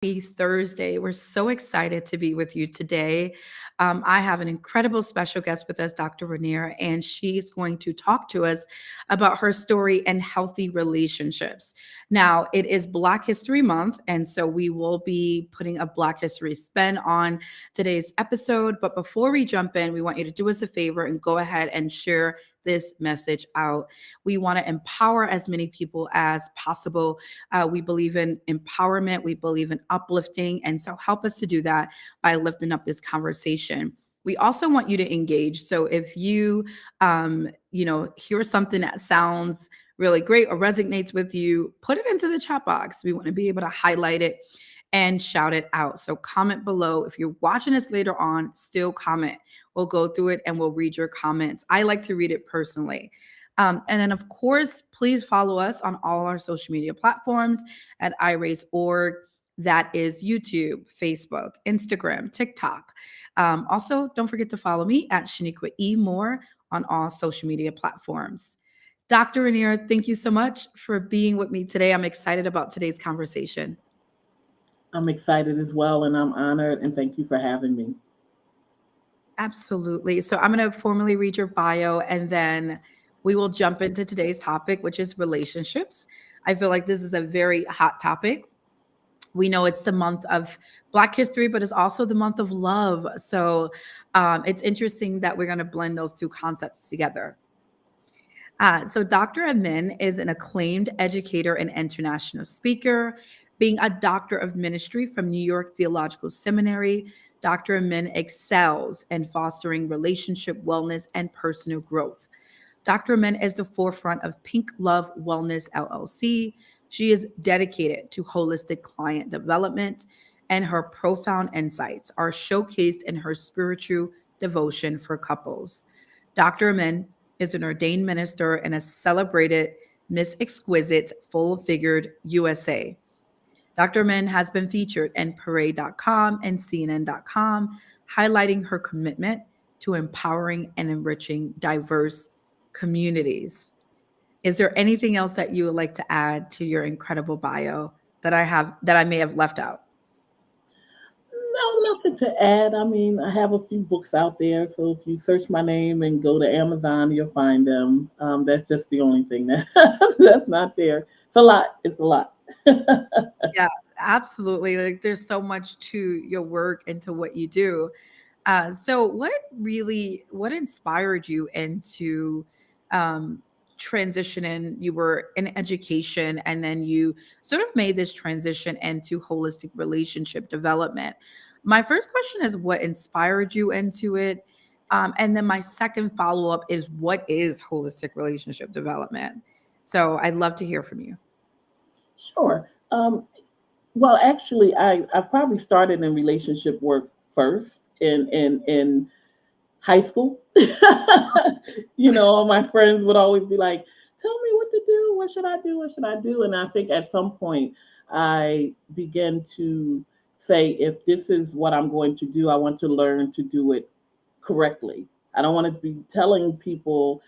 Happy Thursday. We're so excited to be with you today. I have an incredible special guest with us, Dr. Renair, and she's going to talk to us about her story and healthy relationships. Now, it is Black History Month, and so we will be putting a Black History spin on today's episode. But before we jump in, we want you to do us a favor and go ahead and share this message out. We want to empower as many people as possible. We believe in empowerment, we believe in uplifting. And so help us to do that by lifting up this conversation. We also want you to engage. So if you hear something that sounds really great or resonates with you, put it into the chat box. We want to be able to highlight it and shout it out. So comment below. If you're watching us later on, still comment. We'll go through it and we'll read your comments. I like to read it personally. And then, of course, please follow us on all our social media platforms at iRaise.org. That is YouTube, Facebook, Instagram, TikTok. Also, don't forget to follow me at Shaniqua E. Moore on all social media platforms. Dr. Renair, thank you so much for being with me today. I'm excited about today's conversation. I'm excited as well, and I'm honored, and thank you for having me. Absolutely. So I'm going to formally read your bio and then we will jump into today's topic, which is relationships. I feel like this is a very hot topic. We know it's the month of Black history, but it's also the month of love. So it's interesting that we're going to blend those two concepts together. So Dr. Amin is an acclaimed educator and international speaker. Being a doctor of ministry from New York Theological Seminary, Dr. Amin excels in fostering relationship wellness and personal growth. Dr. Amin is the forefront of Pink Love Wellness LLC. She is dedicated to holistic client development, and her profound insights are showcased in her spiritual devotion for couples. Dr. Amin is an ordained minister and a celebrated Miss Exquisite Full Figured USA. Dr. Amin has been featured in Parade.com and CNN.com, highlighting her commitment to empowering and enriching diverse communities. Is there anything else that you would like to add to your incredible bio that I may have left out? No, nothing to add. I mean, I have a few books out there, so if you search my name and go to Amazon, you'll find them. That's just the only thing that that's not there. It's a lot. It's a lot. Yeah, absolutely. Like there's so much to your work and to what you do. So what inspired you into um, transitioning? You were in education and then you sort of made this transition into holistic relationship development. My first question is what inspired you into it? And then my second follow up is what is holistic relationship development? So I'd love to hear from you. Sure. Well, actually, I probably started in relationship work first in high school. All my friends would always be like, "Tell me what to do. What should I do? What should I do?" And I think at some point I began to say, if this is what I'm going to do, I want to learn to do it correctly. I don't want to be telling people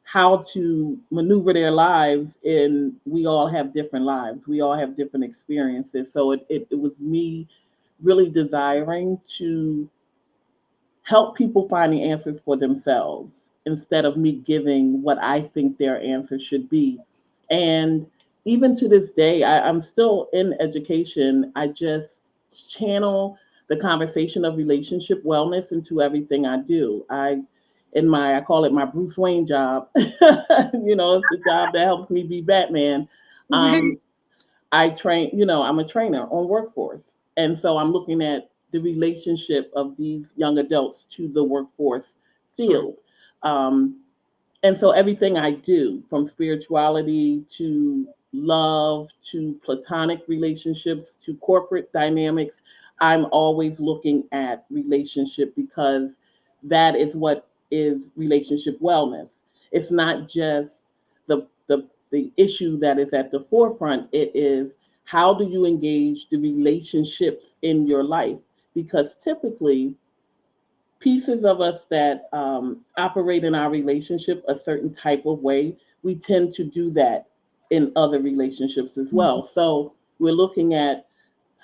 how to maneuver their lives, and we all have different lives, we all have different experiences. So it was me really desiring to help people find the answers for themselves instead of me giving what I think their answer should be. And even to this day, I'm still in education. I just channel the conversation of relationship wellness into everything I do. I call it my Bruce Wayne job. It's the job that helps me be Batman. Um, I train, I'm a trainer on workforce. And so I'm looking at the relationship of these young adults to the workforce Sure. field. Um, and so everything I do, from spirituality to love to platonic relationships to corporate dynamics, I'm always looking at relationship because that is what is relationship wellness. It's not just the issue that is at the forefront. It is, how do you engage the relationships in your life? Because typically pieces of us that operate in our relationship a certain type of way, we tend to do that in other relationships as well. So we're looking at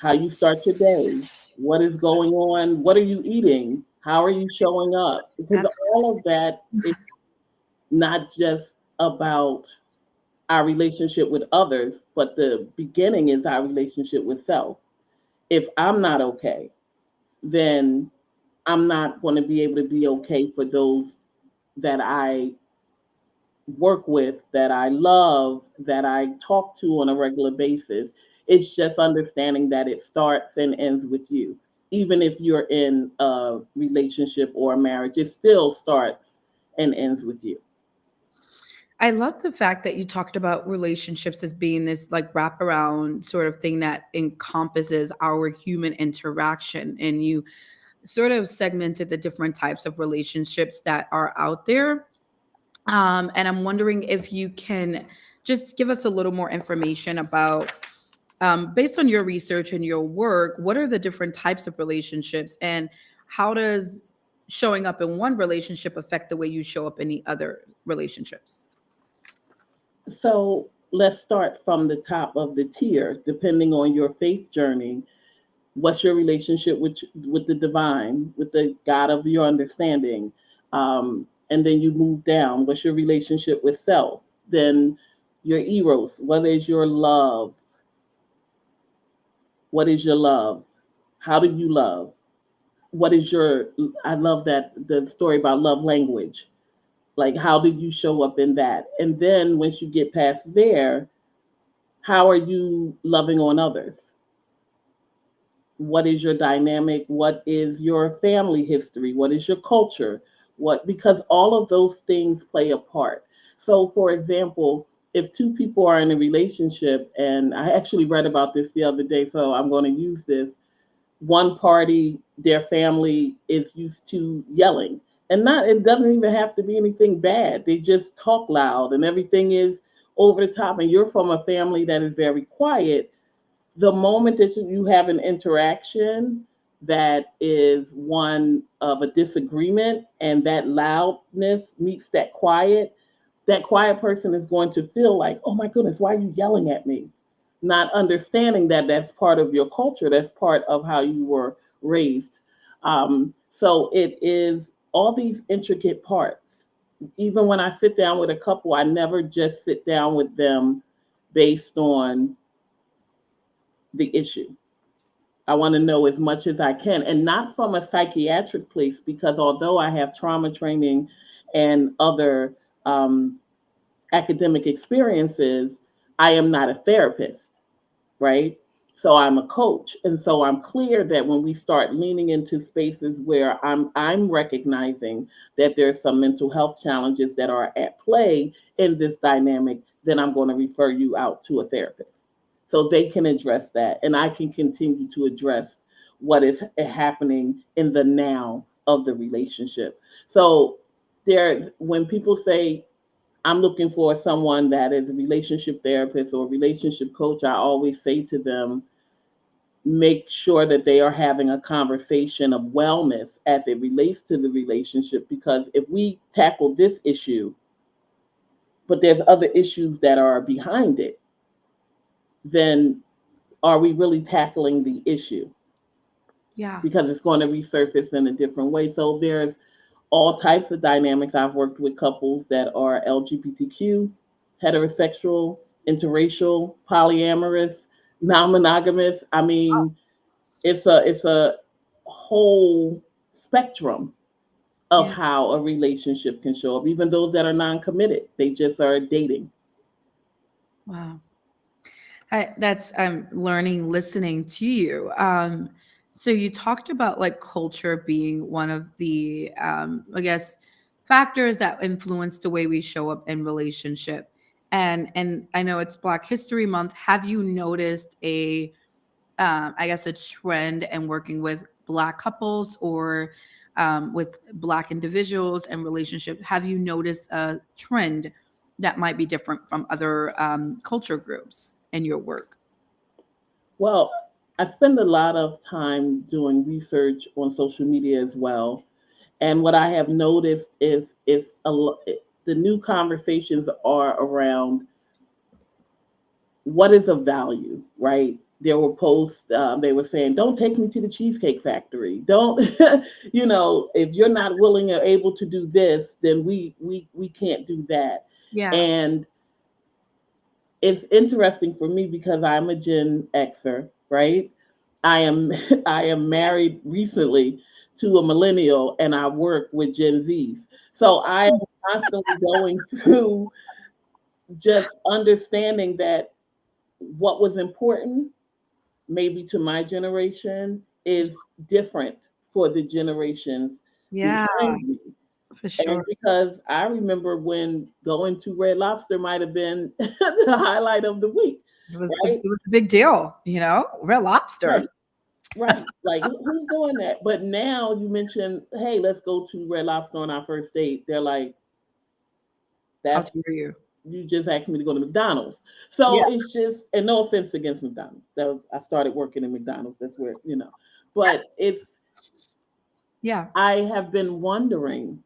how you start your day, what is going on, what are you eating, how are you showing up? Because That's all of that is not just about our relationship with others, but the beginning is our relationship with self. If I'm not okay, then I'm not going to be able to be okay for those that I work with, that I love, that I talk to on a regular basis. It's just understanding that it starts and ends with you. Even if you're in a relationship or a marriage, it still starts and ends with you. I love the fact that you talked about relationships as being this like wraparound sort of thing that encompasses our human interaction. And you sort of segmented the different types of relationships that are out there. And I'm wondering if you can just give us a little more information about, based on your research and your work, what are the different types of relationships and how does showing up in one relationship affect the way you show up in the other relationships? So let's start from the top of the tier, depending on your faith journey. What's your relationship with the divine, with the God of your understanding? And then you move down. What's your relationship with self? Then your eros. What is your love? What is your love? How do you love? What is your? I love that the story about love language. Like, how did you show up in that? And then once you get past there, how are you loving on others? What is your dynamic? What is your family history? What is your culture? What, because all of those things play a part. So for example, if two people are in a relationship, and I actually read about this the other day, so I'm going to use this. One party, their family is used to yelling, and not, it doesn't even have to be anything bad, they just talk loud and everything is over the top, and you're from a family that is very quiet. The moment that you have an interaction that is one of a disagreement and that loudness meets that quiet person is going to feel like, oh my goodness, why are you yelling at me? Not understanding that that's part of your culture, that's part of how you were raised. So it is all these intricate parts. Even when I sit down with a couple, I never just sit down with them based on the issue. I want to know as much as I can, and not from a psychiatric place, because although I have trauma training and other um, academic experiences, I am not a therapist, right? So I'm a coach, and so I'm clear that when we start leaning into spaces where I'm recognizing that there's some mental health challenges that are at play in this dynamic, then I'm going to refer you out to a therapist so they can address that, and I can continue to address what is happening in the now of the relationship. So there, when people say I'm looking for someone that is a relationship therapist or a relationship coach, I always say to them, make sure that they are having a conversation of wellness as it relates to the relationship. Because if we tackle this issue, but there's other issues that are behind it, then are we really tackling the issue? Yeah. Because it's going to resurface in a different way. So there's all types of dynamics. I've worked with couples that are LGBTQ, heterosexual, interracial, polyamorous, non-monogamous. I mean, it's a whole spectrum of Yeah. how a relationship can show up. Even those that are non-committed, they just are dating. Wow. That's I'm learning listening to you. So you talked about like culture being one of the, I guess, factors that influence the way we show up in relationship. And I know it's Black History Month. Have you noticed a, I guess, a trend in working with Black couples or with Black individuals and relationship? Have you noticed a trend that might be different from other culture groups in your work? Well, I spend a lot of time doing research on social media as well. And what I have noticed is the new conversations are around what is of value, right? there were posts, they were saying, don't take me to the Cheesecake Factory, don't if you're not willing or able to do this, then we can't do that. Yeah. And it's interesting for me because I'm a Gen Xer, right? I am I am married recently to a millennial, and I work with Gen Zs. So I am constantly going through just understanding that what was important maybe to my generation is different for the generations Yeah, behind me. for And sure. because I remember when going to Red Lobster might have been the highlight of the week, right? It was a big deal, Red Lobster. Right, right. Like who's doing that? But now you mention, hey, let's go to Red Lobster on our first date. They're like, How that's dare you? you just asked me to go to McDonald's. Yeah, So it's just, and no offense against McDonald's. I started working in McDonald's. That's where. But yeah, I have been wondering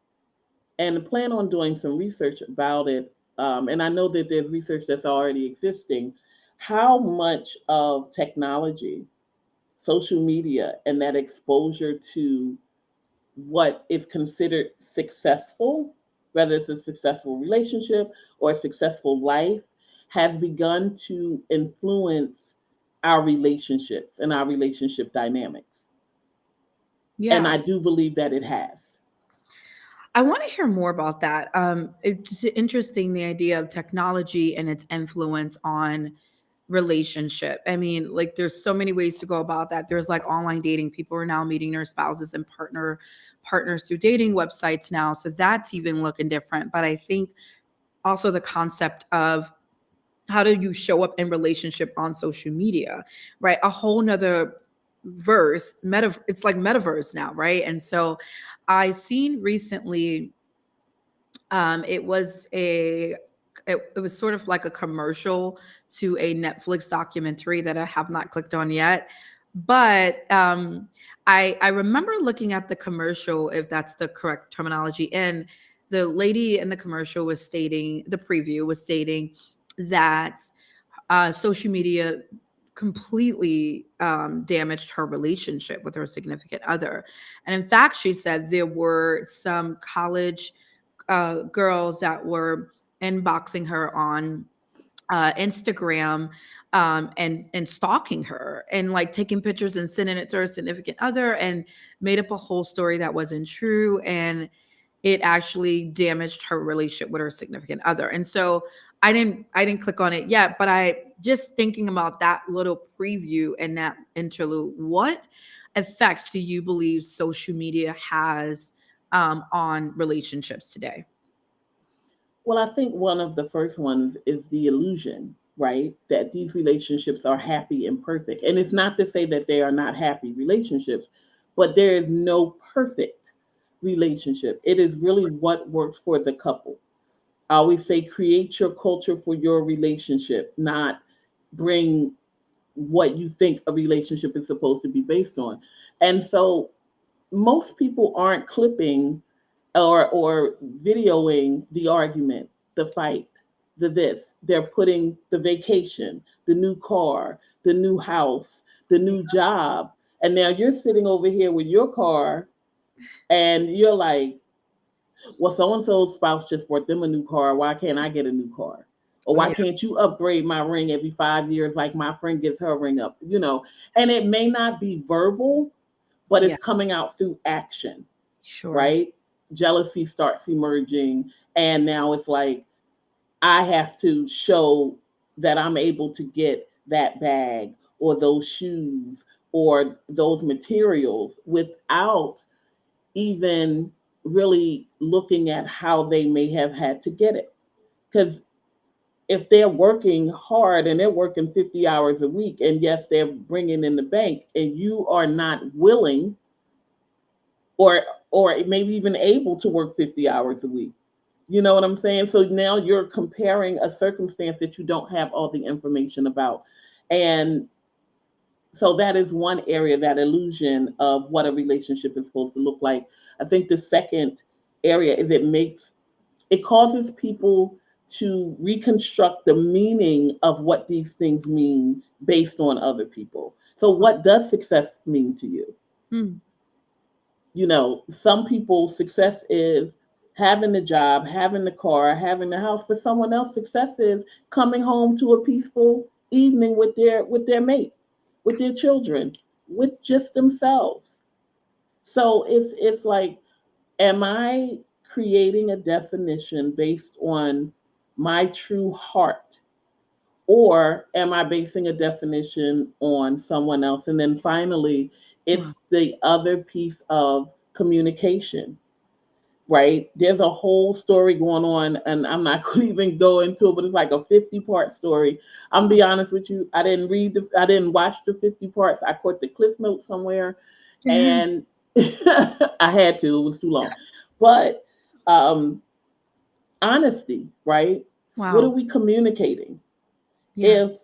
and plan on doing some research about it. And I know that there's research that's already existing. How much of technology, social media, and that exposure to what is considered successful, whether it's a successful relationship or a successful life, has begun to influence our relationships and our relationship dynamics. And yeah. I do believe that it has. I want to hear more about that. It's interesting the idea of technology and its influence on relationship. I mean, like there's so many ways to go about that. There's like online dating. People are now meeting their spouses and partners through dating websites now. So that's even looking different. But I think also the concept of how do you show up in relationship on social media, right? A whole nother it's like metaverse now, right? And so I seen recently, it was it was sort of like a commercial to a Netflix documentary that I have not clicked on yet. But I remember looking at the commercial, if that's the correct terminology, and the lady in the commercial was stating, the preview was stating that social media completely damaged her relationship with her significant other. And in fact, she said there were some college girls that were inboxing her on Instagram, and stalking her and like taking pictures and sending it to her significant other, and made up a whole story that wasn't true. And it actually damaged her relationship with her significant other. And so I didn't click on it yet, but I just thinking about that little preview and that interlude. What effects do you believe social media has on relationships today? Well, I think one of the first ones is the illusion, right? That these relationships are happy and perfect. And it's not to say that they are not happy relationships, but there is no perfect relationship. It is really what works for the couple. I always say create your culture for your relationship, not bring what you think a relationship is supposed to be based on. And so most people aren't clipping or videoing the argument, the fight, the this. They're putting the vacation, the new car, the new house, the new job. And now you're sitting over here with your car and you're like, well, so and so's spouse just bought them a new car. Why can't I get a new car? Or Oh why yeah, can't you upgrade my ring every 5 years like my friend gets her ring up? And it may not be verbal, but yeah, it's coming out through action, sure. right? Jealousy starts emerging. And now it's like, I have to show that I'm able to get that bag or those shoes or those materials without even really looking at how they may have had to get it. Because if they're working hard and they're working 50 hours a week, and yes, they're bringing in the bank, and you are not willing or maybe even able to work 50 hours a week. You know what I'm saying? So now you're comparing a circumstance that you don't have all the information about. And so that is one area, that illusion of what a relationship is supposed to look like. I think the second area is it causes people to reconstruct the meaning of what these things mean based on other people. So, what does success mean to you? Mm. Some people success is having the job, having the car, having the house. For someone else, success is coming home to a peaceful evening with their mate, with their children, with just themselves. So it's like, am I creating a definition based on my true heart? Or am I basing a definition on someone else? And then finally, Wow. it's the other piece of communication, right? There's a whole story going on, and I'm not going to even go into it, but it's like a 50-part story. I'm gonna be honest with you. I didn't watch the 50 parts. I caught the cliff notes somewhere, and I had to. It was too long, but um, honesty, right? What are Wow. we communicating? Yeah. If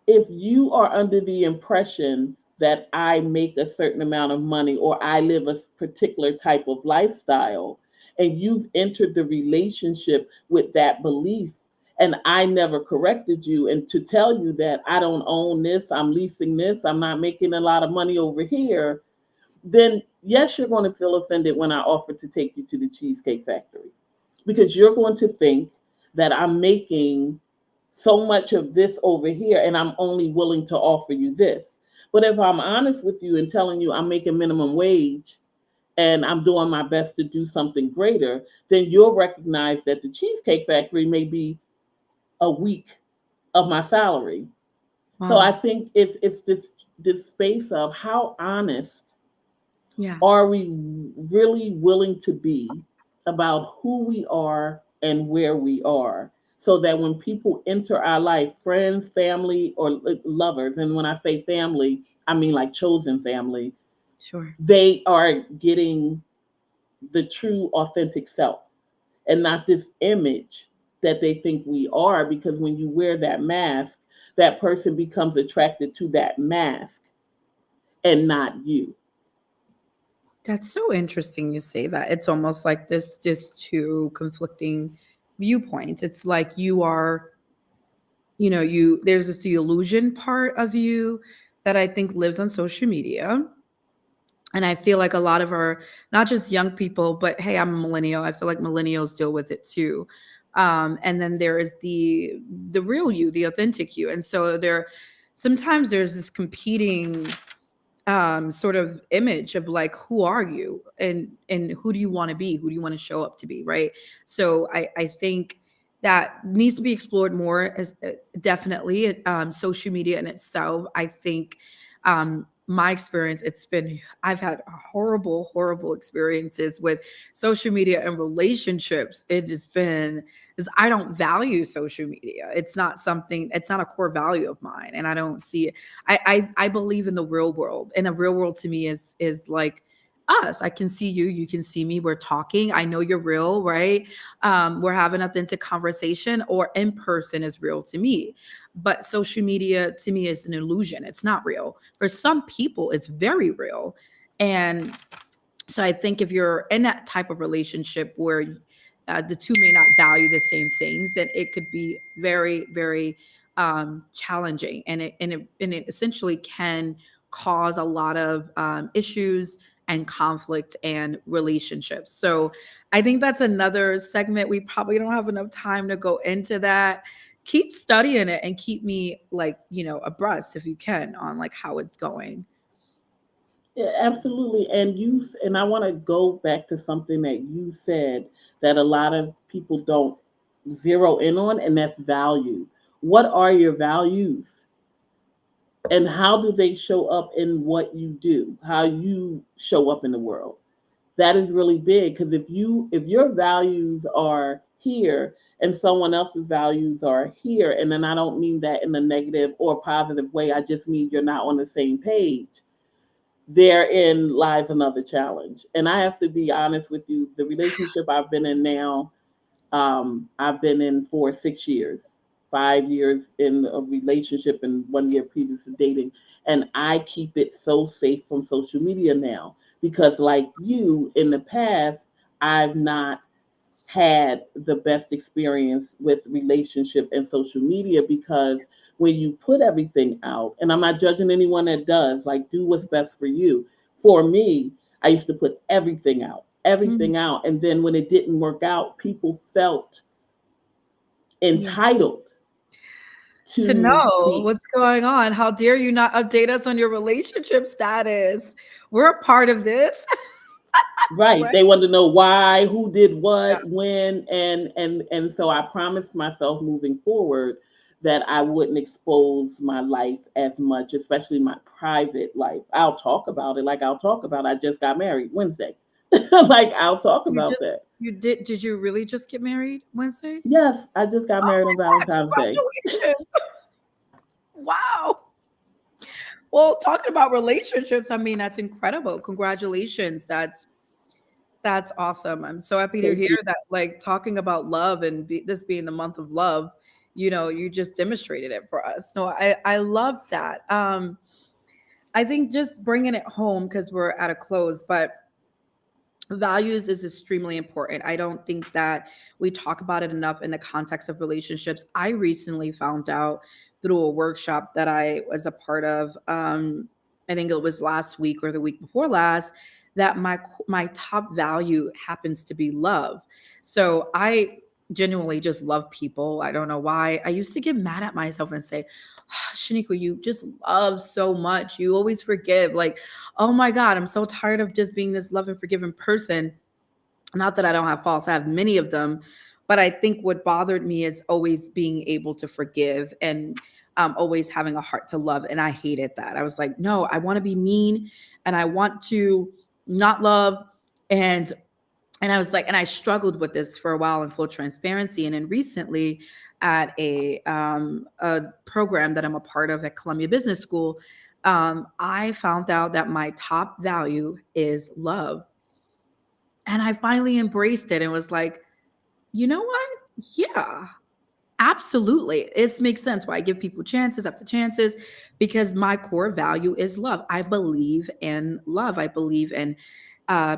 if you are under the impression that I make a certain amount of money or I live a particular type of lifestyle, and you've entered the relationship with that belief, and I never corrected you and to tell you that I don't own this, I'm leasing this, I'm not making a lot of money over here, then yes, you're going to feel offended when I offer to take you to the Cheesecake Factory, because you're going to think that I'm making so much of this over here and I'm only willing to offer you this. But if I'm honest with you and telling you I'm making minimum wage and I'm doing my best to do something greater, then you'll recognize that the Cheesecake Factory may be a week of my salary. So I Wow. think it's this space of how honest Yeah. are we really willing to be about who we are and where we are, so that when people enter our life, friends, family, or lovers, and when I say family, I mean like chosen family, Sure. they are getting the true authentic self and not this image that they think we are, because when you wear that mask, that person becomes attracted to that mask and not you. That's so interesting you say that. It's almost like this just two conflicting viewpoints. It's like you are, you there's this the illusion part of you that I think lives on social media. And I feel like a lot of our, not just young people, but hey, I'm a millennial. I feel like millennials deal with it too. And then there is the real you, the authentic you. And so sometimes there's this competing sort of image of like, who are you, and who do you want to be, who do you want to show up to be, right? So I think that needs to be explored more, as definitely social media in itself. I think my experience, I've had horrible experiences with social media and relationships. It has been, is I don't value social media. It's not a core value of mine, and I don't see it. I believe in the real world, and the real world to me is like us. I can see you, you can see me. We're talking. I know you're real, right? We're having authentic conversation, or in person is real to me. But social media to me is an illusion. It's not real. For some people, it's very real, and so I think if you're in that type of relationship where the two may not value the same things, then it could be very challenging, and it essentially can cause a lot of issues and conflict and relationships. So I think that's another segment. We probably don't have enough time to go into that. Keep studying it and keep me like, abreast if you can on like how it's going. Yeah, absolutely. And I want to go back to something that you said that a lot of people don't zero in on, and that's value. What are your values? And how do they show up in what you do? How you show up in the world? That is really big, because if your values are here and someone else's values are here, and then I don't mean that in a negative or positive way, I just mean you're not on the same page, therein lies another challenge. And I have to be honest with you, the relationship I've been in now, I've been in for 6 years, 5 years in a relationship, and 1 year previous to dating. And I keep it so safe from social media now, because, like you, in the past, I've not had the best experience with relationship and social media, because when you put everything out, and I'm not judging anyone that does, like, do what's best for you. For me, I used to put Mhm. everything out. And then when it didn't work out, people felt Yeah. entitled To to know be what's going on. How dare you not update us on your relationship status? We're a part of this, right. right? They wanted to know why, who did Yeah. what, when, and so I promised myself moving forward that I wouldn't expose my life as much, especially my private life. I'll talk about it, like I'll talk about I just got married Wednesday. Like, I'll talk You about just that. you did you really just get married Wednesday? Yes, I just got Oh married on my Valentine's Day. god, congratulations. Wow. Well, talking about relationships, I mean, that's incredible. Congratulations. That's awesome. I'm so happy to Thank hear you. that, like, talking about love and this being the month of love, you just demonstrated it for us. So I love that. I think just bringing it home because we're at a close, but values is extremely important. I don't think that we talk about it enough in the context of relationships. I recently found out through a workshop that I was a part of. I think it was last week or the week before last, that my top value happens to be love. So I genuinely just love people. I don't know why. I used to get mad at myself and say, Shaniqua, you just love so much. You always forgive. Like, oh my God, I'm so tired of just being this love and forgiving person. Not that I don't have faults, I have many of them. But I think what bothered me is always being able to forgive and always having a heart to love. And I hated that. I was like, no, I want to be mean and I want to not love. And and I was like, and I struggled with this for a while in full transparency. And then recently at a program that I'm a part of at Columbia Business School, I found out that my top value is love. And I finally embraced it and was like, you know what? Yeah, absolutely. It makes sense why I give people chances after chances, because my core value is love. I believe in love. I believe in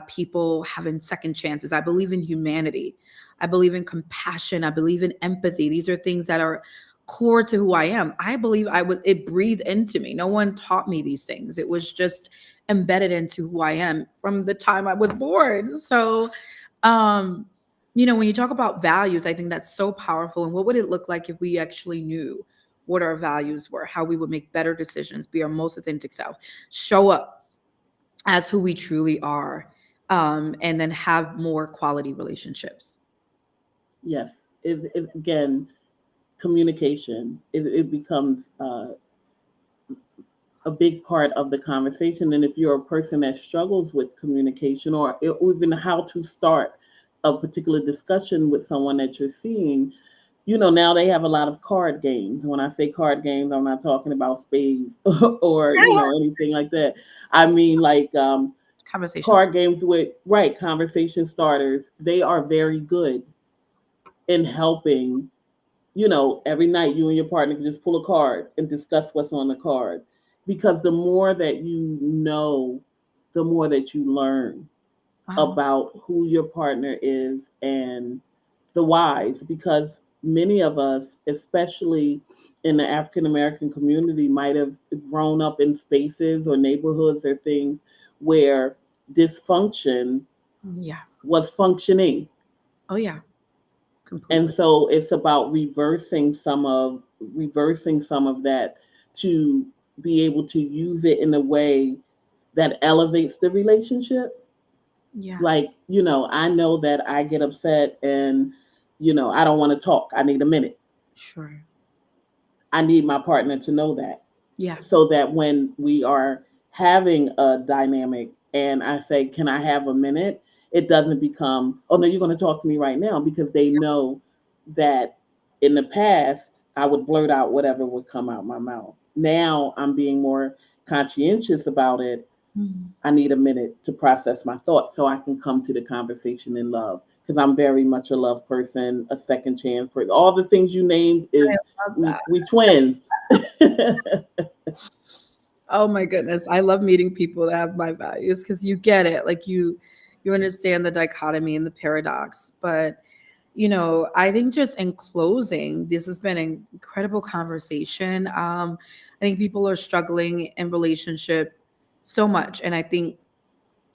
people having second chances. I believe in humanity. I believe in compassion. I believe in empathy. These are things that are core to who I am. I believe it breathed into me. No one taught me these things. It was just embedded into who I am from the time I was born. So, um, when you talk about values, I think that's so powerful. And what would it look like if we actually knew what our values were, how we would make better decisions, be our most authentic self, show up as who we truly are, and then have more quality relationships. Yes. Again, communication. It becomes a big part of the conversation. And if you're a person that struggles with communication, or even how to start a particular discussion with someone that you're seeing, now they have a lot of card games. When I say card games, I'm not talking about spades or, anything like that. I mean, like, Conversations. card games with, right, conversation starters. They are very good in helping. Every night you and your partner can just pull a card and discuss what's on the card. Because the more that you know, the more that you learn Wow. about who your partner is and the whys. Because many of us, especially in the African American community, might have grown up in spaces or neighborhoods or things where dysfunction Yeah. was functioning. Oh, yeah. And Completely. so it's about reversing some of that, to be able to use it in a way that elevates the relationship. Yeah. Like, I know that I get upset, and I don't want to talk, I need a minute. Sure. I need my partner to know that, Yeah. so that when we are having a dynamic and I say, can I have a minute? It doesn't become, oh no, you're going to talk to me right now, because they know that in the past, I would blurt out whatever would come out my mouth. Now I'm being more conscientious about it. Mhm. I need a minute to process my thoughts so I can come to the conversation in love. Because I'm very much a love person, a second chance person. All the things you named I is, love we, that. we twins. Oh my goodness. I love meeting people that have my values because you get it. Like you understand the dichotomy and the paradox. But I think just in closing, this has been an incredible conversation. I think people are struggling in relationship so much. And I think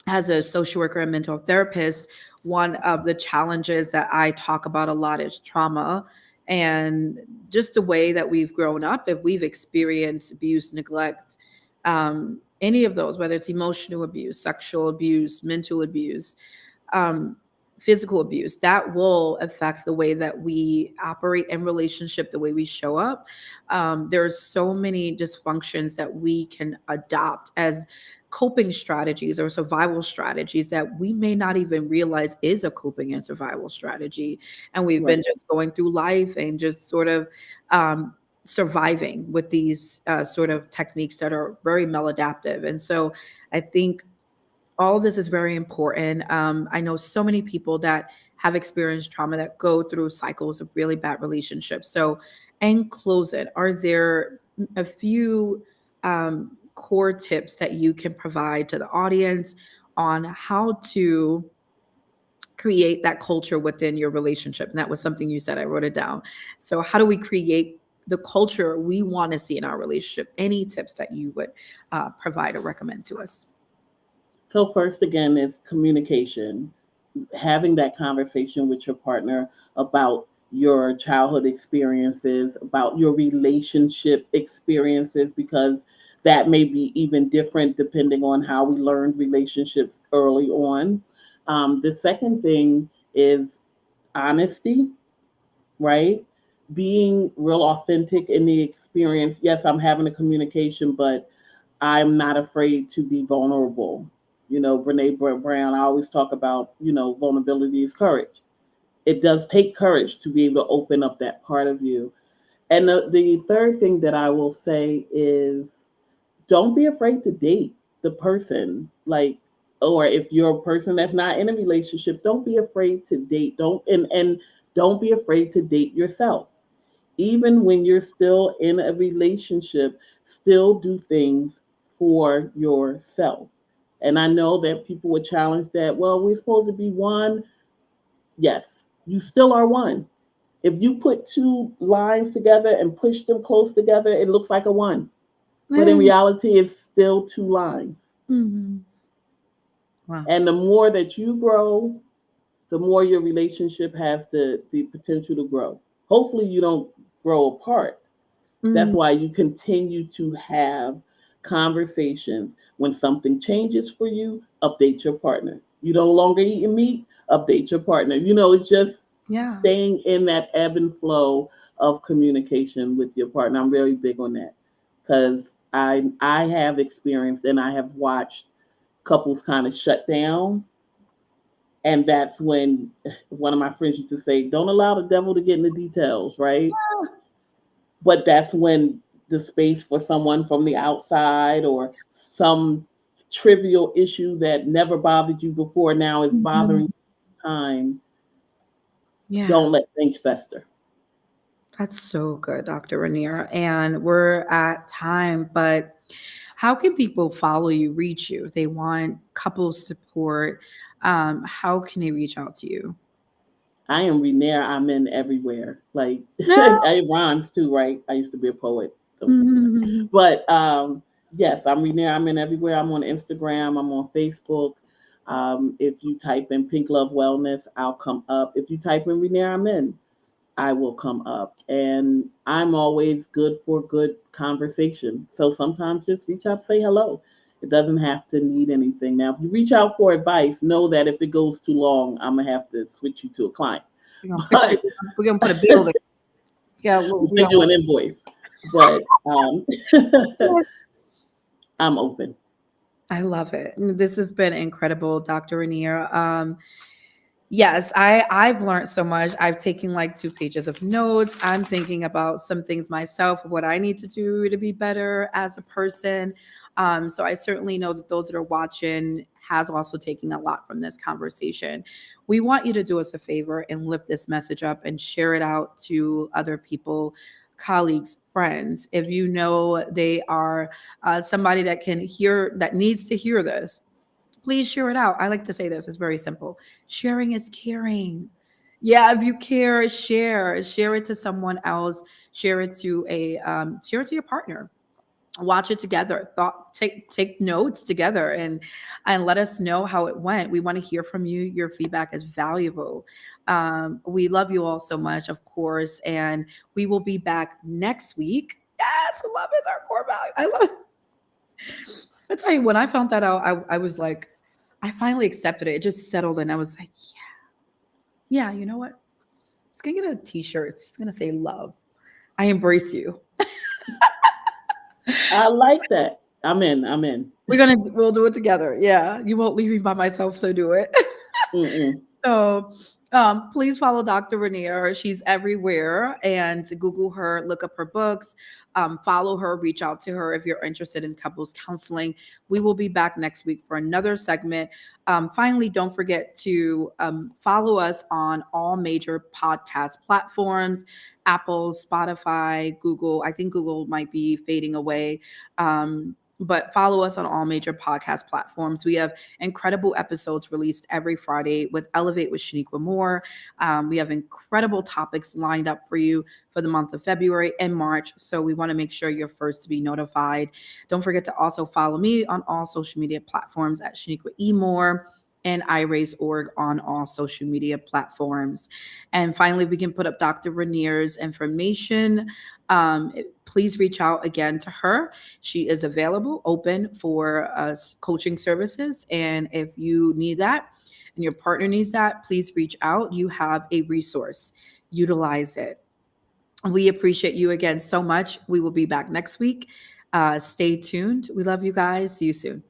as a social worker and mental health therapist, one of the challenges that I talk about a lot is trauma and just the way that we've grown up. If we've experienced abuse, neglect, any of those, whether it's emotional abuse, sexual abuse, mental abuse, um, physical abuse, that will affect the way that we operate in relationship, the way we show up. There's so many dysfunctions that we can adopt as coping strategies or survival strategies that we may not even realize is a coping and survival strategy. And we've Right. been just going through life and just sort of um, surviving with these sort of techniques that are very maladaptive. And so I think all of this is very important. I know so many people that have experienced trauma that go through cycles of really bad relationships. So, and close it, are there a few core tips that you can provide to the audience on how to create that culture within your relationship? And that was something you said, I wrote it down. So, how do we create the culture we want to see in our relationship? Any tips that you would provide or recommend to us? So first, again, is communication. Having that conversation with your partner about your childhood experiences, about your relationship experiences, because that may be even different depending on how we learned relationships early on. The second thing is honesty, right? Being real authentic in the experience. Yes, I'm having a communication, but I'm not afraid to be vulnerable. Brown, I always talk about, vulnerability is courage. It does take courage to be able to open up that part of you. And the third thing that I will say is don't be afraid to date the person. Like, or if you're a person that's not in a relationship, don't be afraid to date. And don't be afraid to date yourself. Even when you're still in a relationship, still do things for yourself. And I know that people would challenge that, well, we're supposed to be one. Yes, you still are one. If you put two lines together and push them close together, it looks like a one. But in reality, it's still two lines. Mhm. Wow. And the more that you grow, the more your relationship has the potential to grow. Hopefully, you don't grow apart. That's Mm, why you continue to have conversations. When something changes for you, update your partner. You no longer eating meat, update your partner. It's just yeah. staying in that ebb and flow of communication with your partner. I'm very big on that because I have experienced and I have watched couples kind of shut down. And that's when one of my friends used to say, don't allow the devil to get in the details, right? But that's when the space for someone from the outside or some trivial issue that never bothered you before now is bothering Mhm. you time. Yeah. Don't let things fester. That's so good, Dr. Rainier. And we're at time, but how can people follow you, reach you? If they want couple support, how can they reach out to you? I am Renair Amin everywhere. Like No. it rhymes too, right? I used to be a poet. So. Mhm. But yes, I'm Renair Amin everywhere. I'm on Instagram. I'm on Facebook. If you type in Pink Love Wellness, I'll come up. If you type in Renair Amin, I will come up. And I'm always good for good conversation. So sometimes just reach out, say hello. It doesn't have to need anything. Now, if you reach out for advice, know that if it goes too long, I'm gonna have to switch you to a client. We're gonna put you, But we're gonna put a bill there. Yeah, we'll we send don't you want an invoice. But to. I'm open. I love it. This has been incredible, Dr. Rainier. Yes, I've learned so much. I've taken like 2 pages of notes. I'm thinking about some things myself, what I need to do to be better as a person. So I certainly know that those that are watching has also taken a lot from this conversation. We want you to do us a favor and lift this message up and share it out to other people, colleagues, friends. If you know they are somebody that can hear, that needs to hear this, please share it out. I like to say this, it's very simple. Sharing is caring. Yeah, if you care, share it to someone else, share it to your partner. Watch it together. Take notes together and let us know how it went. We want to hear from you. Your feedback is valuable. We love you all so much, of course, and we will be back next week. Yes, love is our core value. I love I tell you, when I found that out, I was like, I finally accepted it. It just settled in. I was like, yeah, you know what? It's gonna get a t-shirt. It's just gonna say love. I embrace you. I like that. I'm in. I'm in. We'll do it together. Yeah. You won't leave me by myself to do it. Mm-mm. So please follow Dr. Rainier. She's everywhere and Google her, look up her books, follow her, reach out to her if you're interested in couples counseling. We will be back next week for another segment. Finally, don't forget to follow us on all major podcast platforms: Apple, Spotify, Google. I think Google might be fading away. But follow us on all major podcast platforms. We have incredible episodes released every Friday with Elevate with Shaniqua Moore. We have incredible topics lined up for you for the month of February and March. So we want to make sure you're first to be notified. Don't forget to also follow me on all social media platforms at Shaniqua E. Moore and iRaise.org on all social media platforms. And finally, we can put up Dr. Rainier's information. Please reach out again to her. She is available, open for coaching services. And if you need that and your partner needs that, please reach out. You have a resource, utilize it. We appreciate you again so much. We will be back next week. Stay tuned. We love you guys. See you soon.